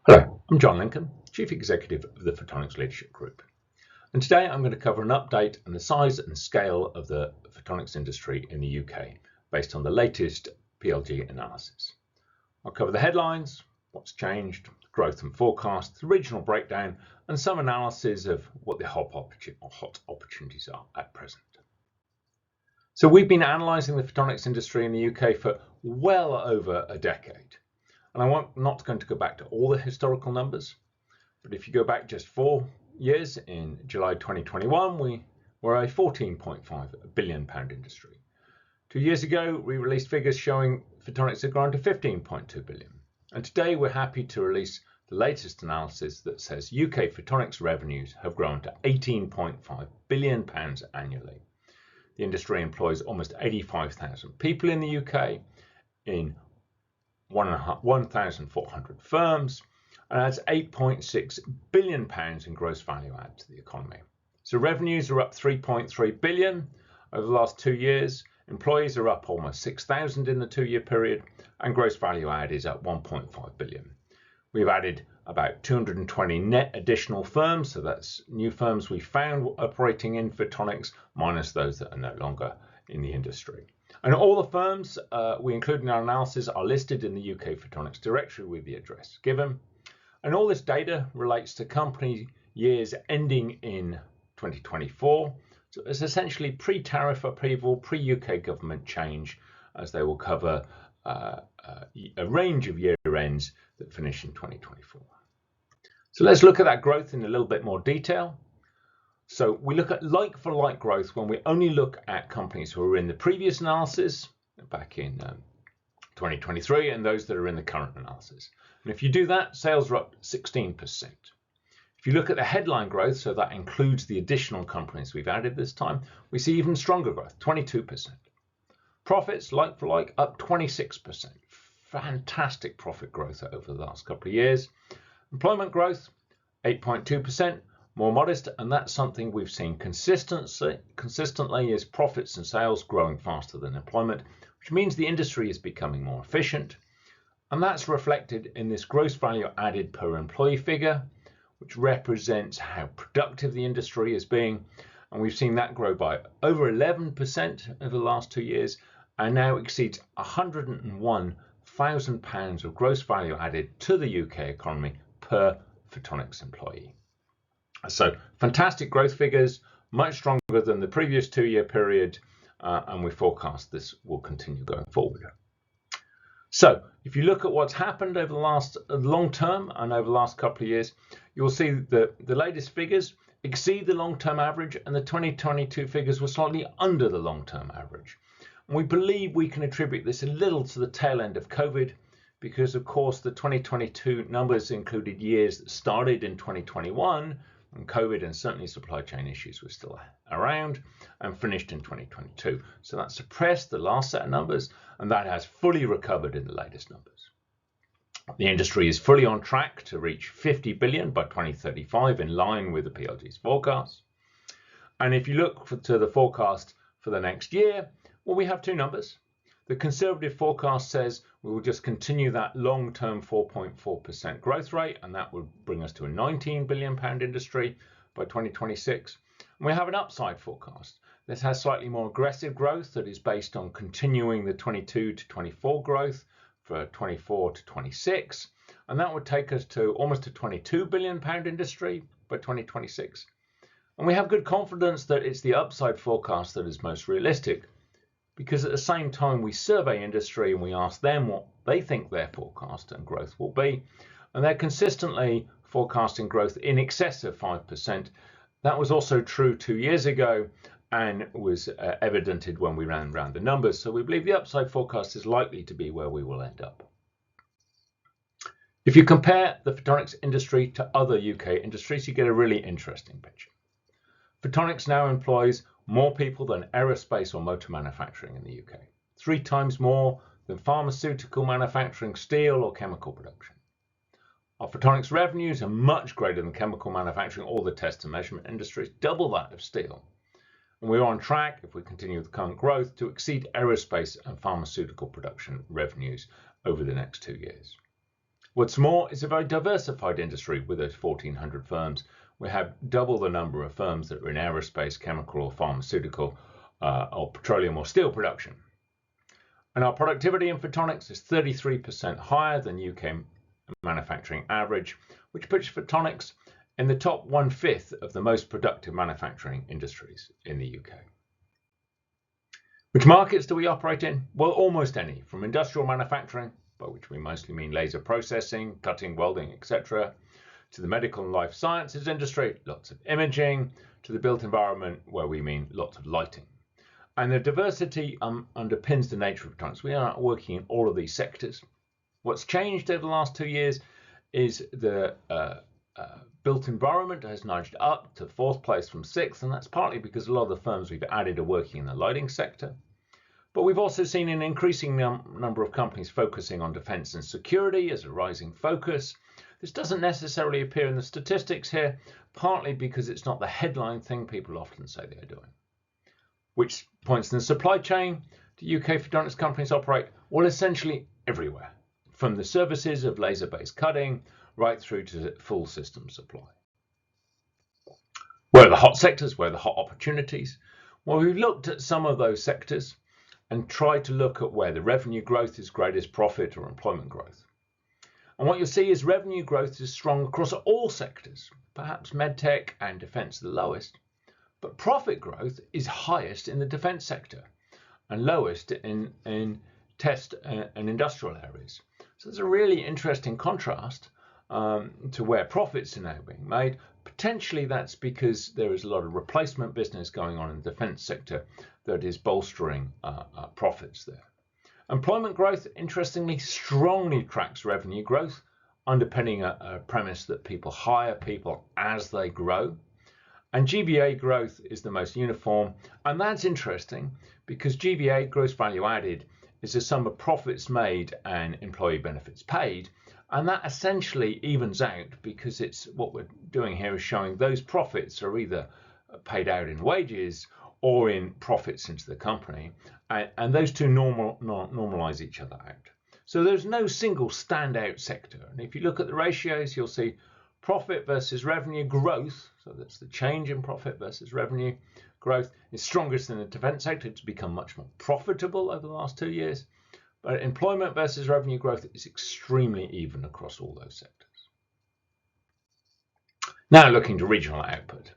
Hello, I'm John Lincoln, Chief Executive of the Photonics Leadership Group. And today I'm going to cover an update on the size and scale of the photonics industry in the UK based on the latest PLG analysis. I'll cover the headlines, what's changed, growth and forecast, the regional breakdown, and some analysis of what the hot opportunities are at present. So we've been analysing the photonics industry in the UK for well over a decade. And I'm not going to go back to all the historical numbers, but if you go back just 4 years, in July 2021, we were a £14.5 billion industry. 2 years ago, we released figures showing photonics had grown to £15.2 billion. And today we're happy to release the latest analysis that says UK photonics revenues have grown to £18.5 billion annually. The industry employs almost 85,000 people in the UK in 1,400 firms and adds £8.6 billion in gross value add to the economy. So revenues are up 3.3 billion over the last 2 years. Employees are up almost 6,000 in the 2-year period, and gross value add is up 1.5 billion. We've added about 220 net additional firms, so that's new firms we found operating in photonics minus those that are no longer in the industry. And all the firms we include in our analysis are listed in the UK Photonics directory with the address given. And all this data relates to company years ending in 2024. So it's essentially pre-tariff approval, pre-UK government change, as they will cover a range of year ends that finish in 2024. So let's look at that growth in a little bit more detail. So we look at like-for-like growth when we only look at companies who are in the previous analysis back in 2023 and those that are in the current analysis. And if you do that, sales are up 16%. If you look at the headline growth, so that includes the additional companies we've added this time, we see even stronger growth, 22%. Profits, like-for-like, up 26%. Fantastic profit growth over the last couple of years. Employment growth, 8.2%. More modest, and that's something we've seen consistently is profits and sales growing faster than employment, which means the industry is becoming more efficient. And that's reflected in this gross value added per employee figure, which represents how productive the industry is being. And we've seen that grow by over 11% over the last 2 years and now exceeds £101,000 of gross value added to the UK economy per Photonics employee. So fantastic growth figures, much stronger than the previous 2-year period, and we forecast this will continue going forward. So if you look at what's happened over the last long term and over the last couple of years, you'll see that the latest figures exceed the long-term average, and the 2022 figures were slightly under the long-term average. And we believe we can attribute this a little to the tail end of COVID, because of course the 2022 numbers included years that started in 2021, and COVID and certainly supply chain issues were still around, and finished in 2022. So that suppressed the last set of numbers, and that has fully recovered in the latest numbers. The industry is fully on track to reach 50 billion by 2035, in line with the PLG's forecast. And if you look to the forecast for the next year, well, we have two numbers. The conservative forecast says we will just continue that long-term 4.4% growth rate, and that will bring us to a £19 billion industry by 2026. And we have an upside forecast. This has slightly more aggressive growth that is based on continuing the 22 to 24 growth for 24 to 26, and that would take us to almost a £22 billion industry by 2026. And we have good confidence that it's the upside forecast that is most realistic, because at the same time we survey industry and we ask them what they think their forecast and growth will be, and they're consistently forecasting growth in excess of 5%. That was also true 2 years ago and was evidented when we ran around the numbers. So we believe the upside forecast is likely to be where we will end up. If you compare the photonics industry to other UK industries, you get a really interesting picture. Photonics now employs more people than aerospace or motor manufacturing in the UK, 3 times more than pharmaceutical manufacturing, steel or chemical production. Our photonics revenues are much greater than chemical manufacturing or the test and measurement industries, double that of steel. And we're on track, if we continue with current growth, to exceed aerospace and pharmaceutical production revenues over the next 2 years. What's more, it's a very diversified industry with those 1,400 firms. We have double the number of firms that are in aerospace, chemical or pharmaceutical or petroleum or steel production. And our productivity in photonics is 33% higher than UK manufacturing average, which puts photonics in the top 1/5 of the most productive manufacturing industries in the UK. Which markets do we operate in? Well, almost any, from industrial manufacturing, by which we mostly mean laser processing, cutting, welding, etc., to the medical and life sciences industry, lots of imaging, to the built environment, where we mean lots of lighting. And the diversity underpins the nature of photonics. We are working in all of these sectors. What's changed over the last 2 years is the built environment has nudged up to 4th place from 6th, and that's partly because a lot of the firms we've added are working in the lighting sector. But we've also seen an increasing number of companies focusing on defense and security as a rising focus. This doesn't necessarily appear in the statistics here, partly because it's not the headline thing people often say they're doing. Which points in the supply chain, do UK Photonics companies operate? Well, essentially everywhere, from the services of laser-based cutting right through to full system supply. Where are the hot sectors? Where are the hot opportunities? Well, we've looked at some of those sectors and tried to look at where the revenue growth is greatest, profit or employment growth. And what you'll see is revenue growth is strong across all sectors, perhaps medtech and defense the lowest, but profit growth is highest in the defense sector and lowest in test and industrial areas. So there's a really interesting contrast to where profits are now being made. Potentially that's because there is a lot of replacement business going on in the defense sector that is bolstering profits there. Employment growth, interestingly, strongly tracks revenue growth, underpinning a premise that people hire people as they grow. And GVA growth is the most uniform, and that's interesting because GVA, gross value added, is the sum of profits made and employee benefits paid, and that essentially evens out because it's what we're doing here is showing those profits are either paid out in wages or in profits into the company, and those two normalize each other out. So there's no single standout sector, and if you look at the ratios, you'll see profit versus revenue growth, so that's the change in profit versus revenue growth, is strongest in the defense sector. It's become much more profitable over the last 2 years, but employment versus revenue growth is extremely even across all those sectors. Now looking to regional output.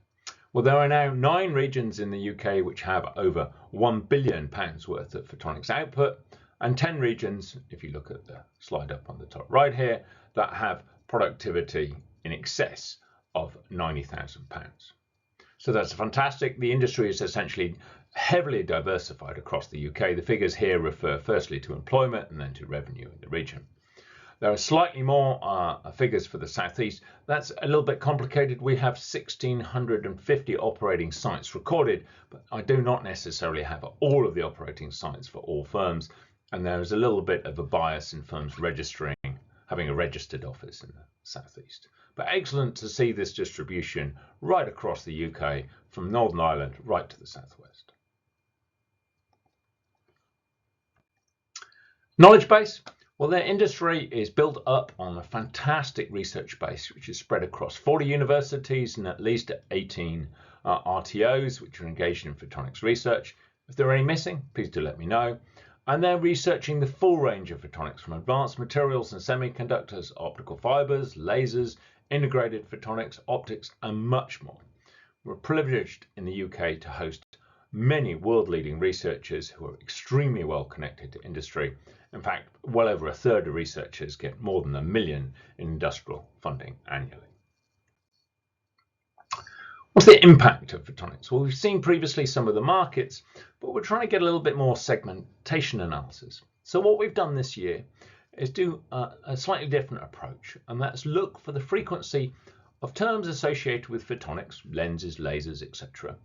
Well, there are now 9 regions in the UK which have over £1 billion worth of photonics output, and 10 regions, if you look at the slide up on the top right here, that have productivity in excess of £90,000. So that's fantastic. The industry is essentially heavily diversified across the UK. The figures here refer firstly to employment and then to revenue in the region. There are slightly more figures for the southeast. That's a little bit complicated. We have 1,650 operating sites recorded, but I do not necessarily have all of the operating sites for all firms, and there is a little bit of a bias in firms having a registered office in the southeast. But excellent to see this distribution right across the UK, from Northern Ireland right to the southwest. Knowledge base. Well, their industry is built up on a fantastic research base, which is spread across 40 universities and at least 18 RTOs, which are engaged in photonics research. If there are any missing, please do let me know. And they're researching the full range of photonics, from advanced materials and semiconductors, optical fibers, lasers, integrated photonics, optics, and much more. We're privileged in the UK to host many world-leading researchers who are extremely well connected to industry. In fact, well over a third of researchers get more than $1 million in industrial funding annually. What's the impact of photonics? Well, we've seen previously some of the markets, but we're trying to get a little bit more segmentation analysis. So what we've done this year is do a slightly different approach, and that's look for the frequency of terms associated with photonics, lenses, lasers, etc.,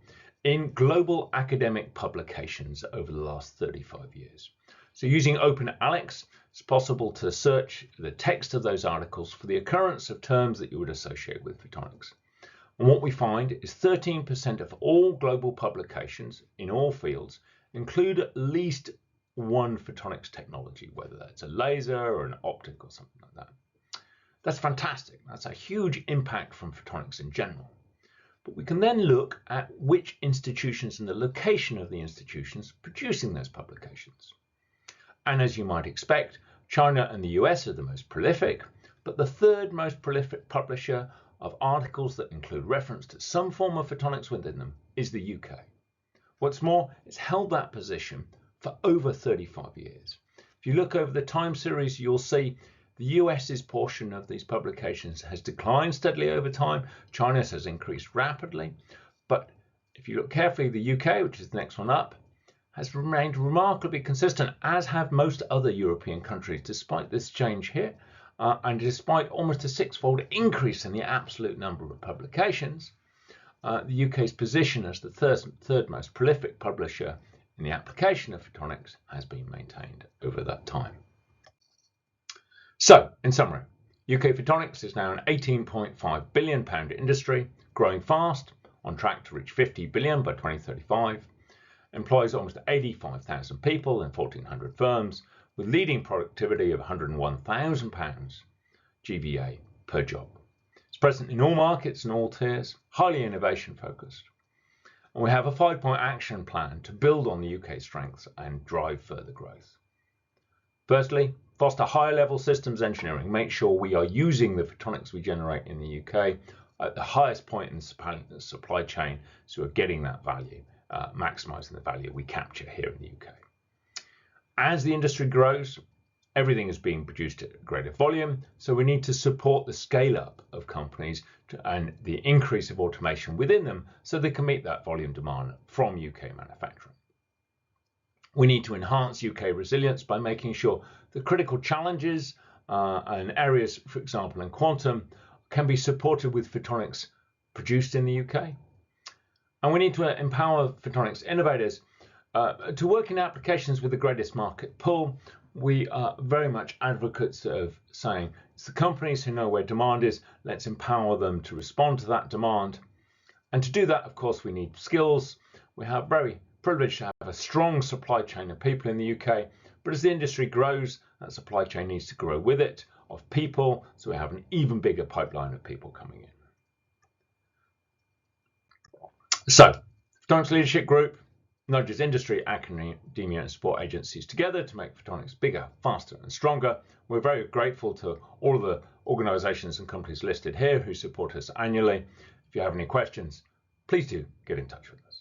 in global academic publications over the last 35 years. So using OpenAlex, it's possible to search the text of those articles for the occurrence of terms that you would associate with photonics. And what we find is 13% of all global publications in all fields include at least one photonics technology, whether that's a laser or an optic or something like that. That's fantastic. That's a huge impact from photonics in general. But we can then look at which institutions and the location of the institutions producing those publications. And as you might expect, China and the US are the most prolific, but the third most prolific publisher of articles that include reference to some form of photonics within them is the UK. What's more, it's held that position for over 35 years. If you look over the time series, you'll see the US's portion of these publications has declined steadily over time. China's has increased rapidly. But if you look carefully, the UK, which is the next one up, has remained remarkably consistent, as have most other European countries, despite this change here, and despite almost a six-fold increase in the absolute number of publications. The UK's position as the third most prolific publisher in the application of photonics has been maintained over that time. So, in summary, UK Photonics is now an £18.5 billion industry, growing fast, on track to reach 50 billion by 2035, employs almost 85,000 people in 1,400 firms, with leading productivity of £101,000 GVA per job. It's present in all markets and all tiers, highly innovation focused. And we have a 5-point action plan to build on the UK's strengths and drive further growth. Firstly, foster higher level systems engineering. Make sure we are using the photonics we generate in the UK at the highest point in the supply chain, so we're getting that value, maximizing the value we capture here in the UK. As the industry grows, everything is being produced at greater volume, so we need to support the scale up of companies and the increase of automation within them so they can meet that volume demand from UK manufacturing. We need to enhance UK resilience by making sure the critical challenges and areas, for example, in quantum, can be supported with photonics produced in the UK. And we need to empower photonics innovators to work in applications with the greatest market pull. We are very much advocates of saying it's the companies who know where demand is, let's empower them to respond to that demand. And to do that, of course, we need skills. We have very privileged to have a strong supply chain of people in the UK, but as the industry grows, that supply chain needs to grow with it, of people, so we have an even bigger pipeline of people coming in. So, Photonics Leadership Group nudges industry, academia and support agencies together to make photonics bigger, faster and stronger. We're very grateful to all of the organisations and companies listed here who support us annually. If you have any questions, please do get in touch with us.